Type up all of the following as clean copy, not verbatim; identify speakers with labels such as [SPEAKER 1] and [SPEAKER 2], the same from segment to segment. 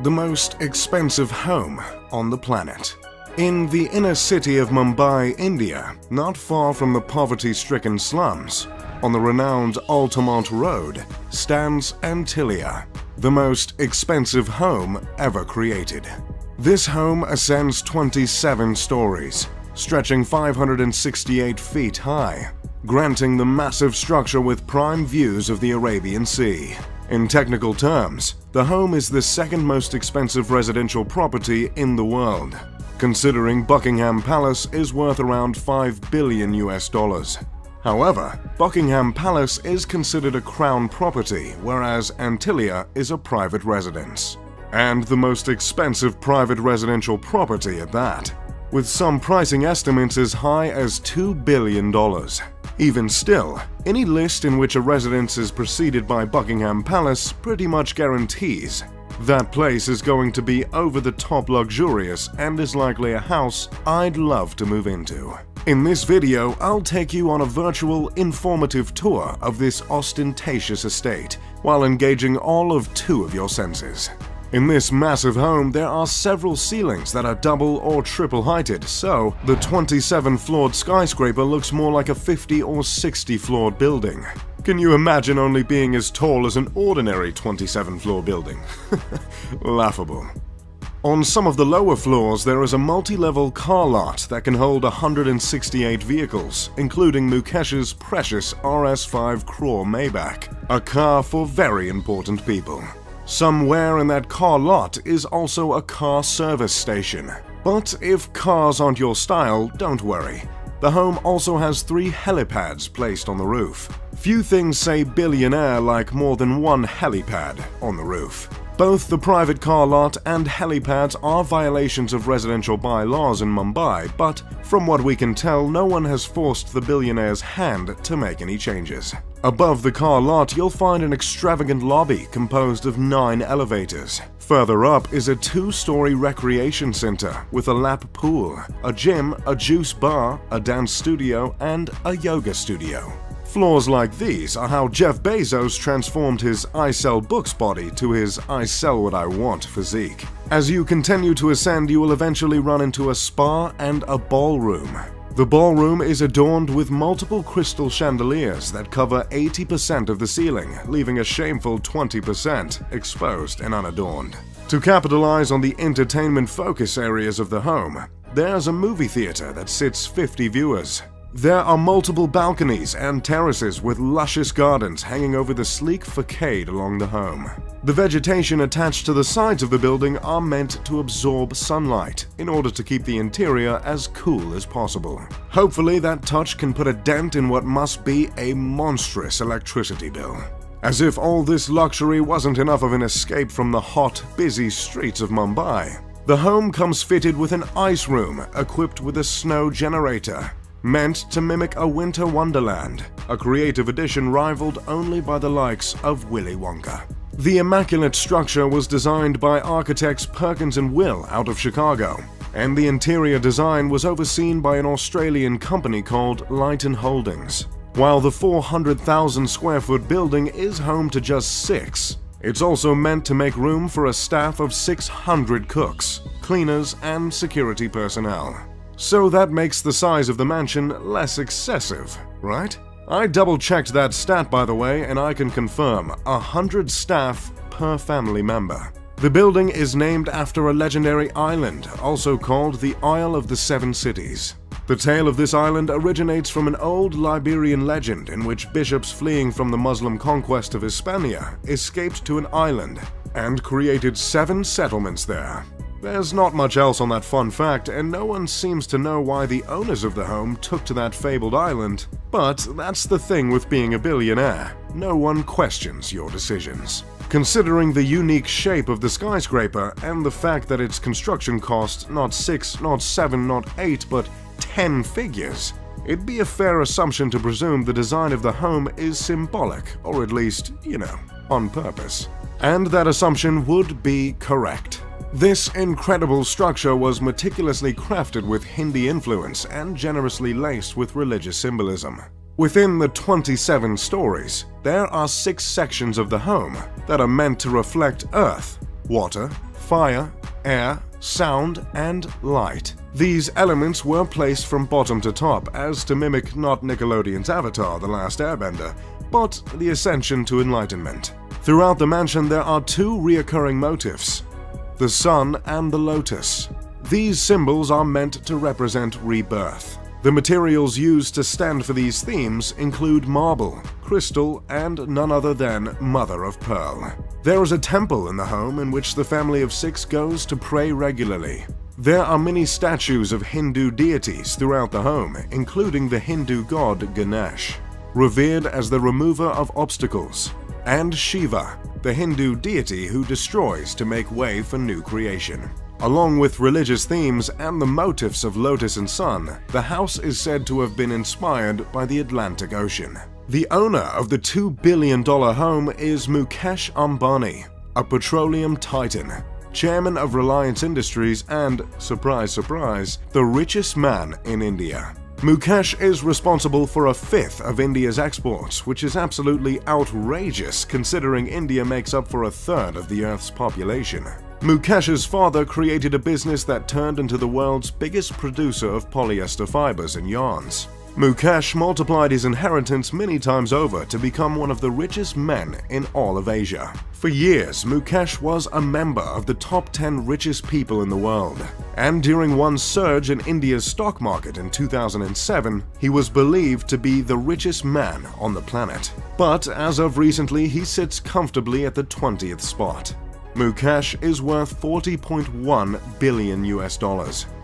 [SPEAKER 1] the most expensive home on the planet. In the inner city of Mumbai, India, not far from the poverty-stricken slums, on the renowned Altamont Road, stands Antillia, the most expensive home ever created. This home ascends 27 stories, stretching 568 feet high, granting the massive structure with prime views of the Arabian Sea. In technical terms, the home is the second most expensive residential property in the world, considering Buckingham Palace is worth around $5 billion. However, Buckingham Palace is considered a crown property, whereas Antillia is a private residence. And the most expensive private residential property at that, with some pricing estimates as high as $2 billion. Even still, any list in which a residence is preceded by Buckingham Palace pretty much guarantees that place is going to be over-the-top luxurious and is likely a house I'd love to move into. In this video, I'll take you on a virtual, informative tour of this ostentatious estate, while engaging all of 2 of your senses. In this massive home, there are several ceilings that are double or triple heighted, so the 27-floored skyscraper looks more like a 50 or 60-floored building. Can you imagine only being as tall as an ordinary 27-floor building? Laughable. On some of the lower floors, there is a multi-level car lot that can hold 168 vehicles, including Mukesh's precious RS5 Crore Maybach, a car for very important people. Somewhere in that car lot is also a car service station. But if cars aren't your style, don't worry. The home also has 3 helipads placed on the roof. Few things say billionaire like more than one helipad on the roof. Both the private car lot and helipads are violations of residential bylaws in Mumbai, but from what we can tell, no one has forced the billionaire's hand to make any changes. Above the car lot, you'll find an extravagant lobby composed of 9 elevators. Further up is a 2-story recreation center with a lap pool, a gym, a juice bar, a dance studio, and a yoga studio. Floors like these are how Jeff Bezos transformed his I sell books body to his I sell what I want physique. As you continue to ascend, you will eventually run into a spa and a ballroom. The ballroom is adorned with multiple crystal chandeliers that cover 80% of the ceiling, leaving a shameful 20% exposed and unadorned. To capitalize on the entertainment focus areas of the home, there's a movie theater that sits 50 viewers. There are multiple balconies and terraces with luscious gardens hanging over the sleek facade along the home. The vegetation attached to the sides of the building are meant to absorb sunlight in order to keep the interior as cool as possible. Hopefully that touch can put a dent in what must be a monstrous electricity bill. As if all this luxury wasn't enough of an escape from the hot, busy streets of Mumbai, the home comes fitted with an ice room equipped with a snow generator, meant to mimic a winter wonderland, a creative addition rivaled only by the likes of Willy Wonka. The immaculate structure was designed by architects Perkins Will out of Chicago, and the interior design was overseen by an Australian company called Lighton Holdings. While the 400,000 square foot building is home to just 6, it's also meant to make room for a staff of 600 cooks, cleaners, and security personnel. So that makes the size of the mansion less excessive, right? I double-checked that stat, by the way, and I can confirm 100 staff per family member. The building is named after a legendary island, also called the Isle of the Seven Cities. The tale of this island originates from an old Liberian legend in which bishops fleeing from the Muslim conquest of Hispania escaped to an island and created 7 settlements there. There's not much else on that fun fact, and no one seems to know why the owners of the home took to that fabled island. But that's the thing with being a billionaire. No one questions your decisions. Considering the unique shape of the skyscraper and the fact that its construction cost not 6, not 7, not 8, but 10 figures, it'd be a fair assumption to presume the design of the home is symbolic, or at least, on purpose. And that assumption would be correct. This incredible structure was meticulously crafted with Hindi influence and generously laced with religious symbolism. Within the 27 stories, there are 6 sections of the home that are meant to reflect Earth, water, fire, air, sound, and light. These elements were placed from bottom to top as to mimic not Nickelodeon's Avatar: The Last Airbender, but the ascension to enlightenment. Throughout the mansion there are two reoccurring motifs: the sun and the lotus. These symbols are meant to represent rebirth. The materials used to stand for these themes include marble, crystal, and none other than mother of pearl. There is a temple in the home in which the family of 6 goes to pray regularly. There are many statues of Hindu deities throughout the home, including the Hindu god Ganesh, revered as the remover of obstacles, and Shiva, the Hindu deity who destroys to make way for new creation. Along with religious themes and the motifs of lotus and sun, the house is said to have been inspired by the Atlantic Ocean. The owner of the $2 billion home is Mukesh Ambani, a petroleum titan, chairman of Reliance Industries and, surprise surprise, the richest man in India. Mukesh is responsible for a fifth of India's exports, which is absolutely outrageous considering India makes up for a third of the Earth's population. Mukesh's father created a business that turned into the world's biggest producer of polyester fibers and yarns. Mukesh multiplied his inheritance many times over to become one of the richest men in all of Asia. For years, Mukesh was a member of the top 10 richest people in the world, and during one surge in India's stock market in 2007, he was believed to be the richest man on the planet. But as of recently, he sits comfortably at the 20th spot. Mukesh is worth $40.1 billion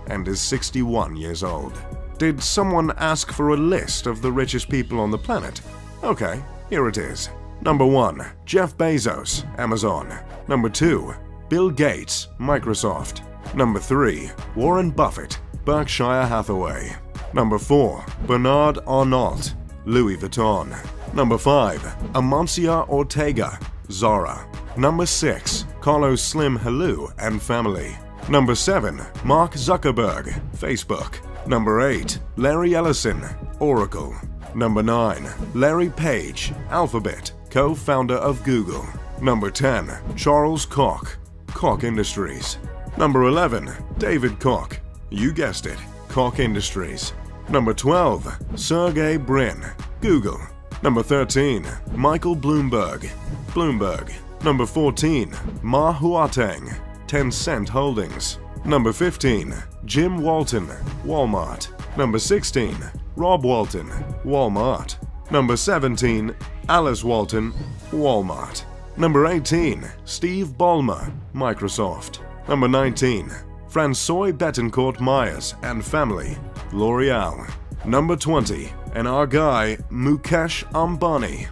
[SPEAKER 1] and is 61 years old. Did someone ask for a list of the richest people on the planet? Okay, here it is. Number 1. Jeff Bezos, Amazon. Number 2. Bill Gates, Microsoft. Number 3. Warren Buffett, Berkshire Hathaway. Number 4. Bernard Arnault, Louis Vuitton. Number 5. Amancio Ortega, Zara. Number 6. Carlos Slim Helou and family. Number 7. Mark Zuckerberg, Facebook. Number 8. Larry Ellison, Oracle. Number 9. Larry Page, Alphabet, co-founder of Google. Number 10. Charles Koch, Koch Industries. Number 11. David Koch, you guessed it, Koch Industries. Number 12. Sergey Brin, Google. Number 13. Michael Bloomberg, Bloomberg. Number 14. Ma Huateng, Tencent Holdings. Number 15. Jim Walton, Walmart. Number 16. Rob Walton, Walmart. Number 17. Alice Walton, Walmart. Number 18. Steve Ballmer, Microsoft. Number 19. François Bettencourt Myers and family, L'Oreal. Number 20. And our guy, Mukesh Ambani.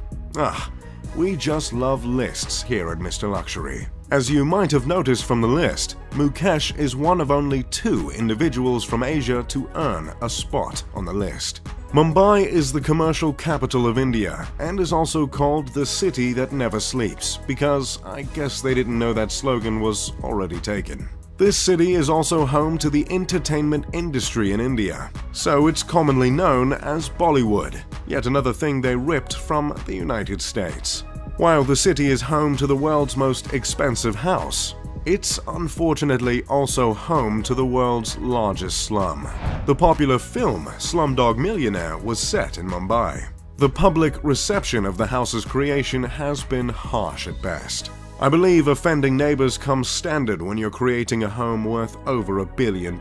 [SPEAKER 1] We just love lists here at Mr. Luxury. As you might have noticed from the list, Mukesh is one of only 2 individuals from Asia to earn a spot on the list. Mumbai is the commercial capital of India and is also called the city that never sleeps because I guess they didn't know that slogan was already taken. This city is also home to the entertainment industry in India, so it's commonly known as Bollywood, yet another thing they ripped from the United States. While the city is home to the world's most expensive house, it's unfortunately also home to the world's largest slum. The popular film Slumdog Millionaire was set in Mumbai. The public reception of the house's creation has been harsh at best. I believe offending neighbors comes standard when you're creating a home worth over $1 billion,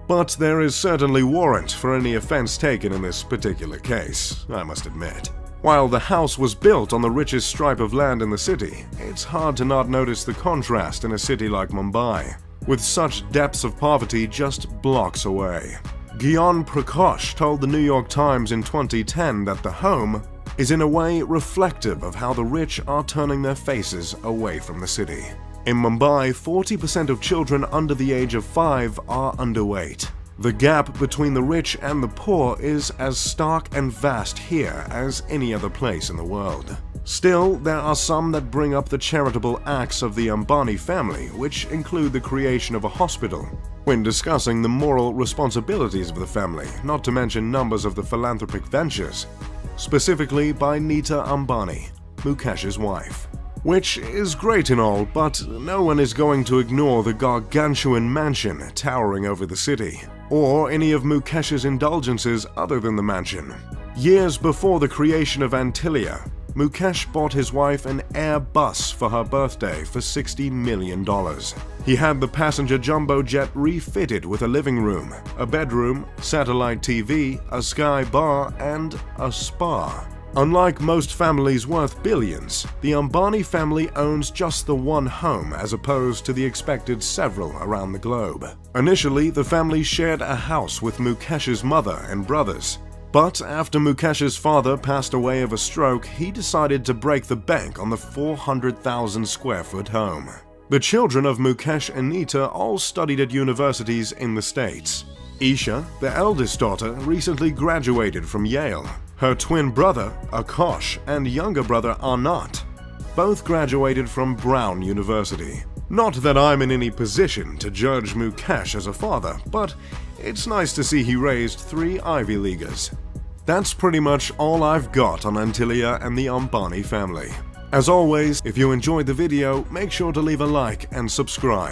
[SPEAKER 1] but there is certainly warrant for any offense taken in this particular case, I must admit. While the house was built on the richest stripe of land in the city, it's hard to not notice the contrast in a city like Mumbai, with such depths of poverty just blocks away. Gyan Prakash told the New York Times in 2010 that the home is in a way reflective of how the rich are turning their faces away from the city. In Mumbai, 40% of children under the age of 5 are underweight. The gap between the rich and the poor is as stark and vast here as any other place in the world. Still, there are some that bring up the charitable acts of the Ambani family, which include the creation of a hospital, when discussing the moral responsibilities of the family, not to mention numbers of the philanthropic ventures, specifically by Nita Ambani, Mukesh's wife. Which is great and all, but no one is going to ignore the gargantuan mansion towering over the city, or any of Mukesh's indulgences other than the mansion. Years before the creation of Antillia, Mukesh bought his wife an Airbus for her birthday for $60 million. He had the passenger jumbo jet refitted with a living room, a bedroom, satellite TV, a sky bar, and a spa. Unlike most families worth billions, the Ambani family owns just the one home as opposed to the expected several around the globe. Initially, the family shared a house with Mukesh's mother and brothers. But after Mukesh's father passed away of a stroke, he decided to break the bank on the 400,000 square foot home. The children of Mukesh and Nita all studied at universities in the States. Isha, the eldest daughter, recently graduated from Yale. Her twin brother, Akash, and younger brother, Anat, both graduated from Brown University. Not that I'm in any position to judge Mukesh as a father, but it's nice to see he raised 3 Ivy Leaguers. That's pretty much all I've got on Antillia and the Ambani family. As always, if you enjoyed the video, make sure to leave a like and subscribe.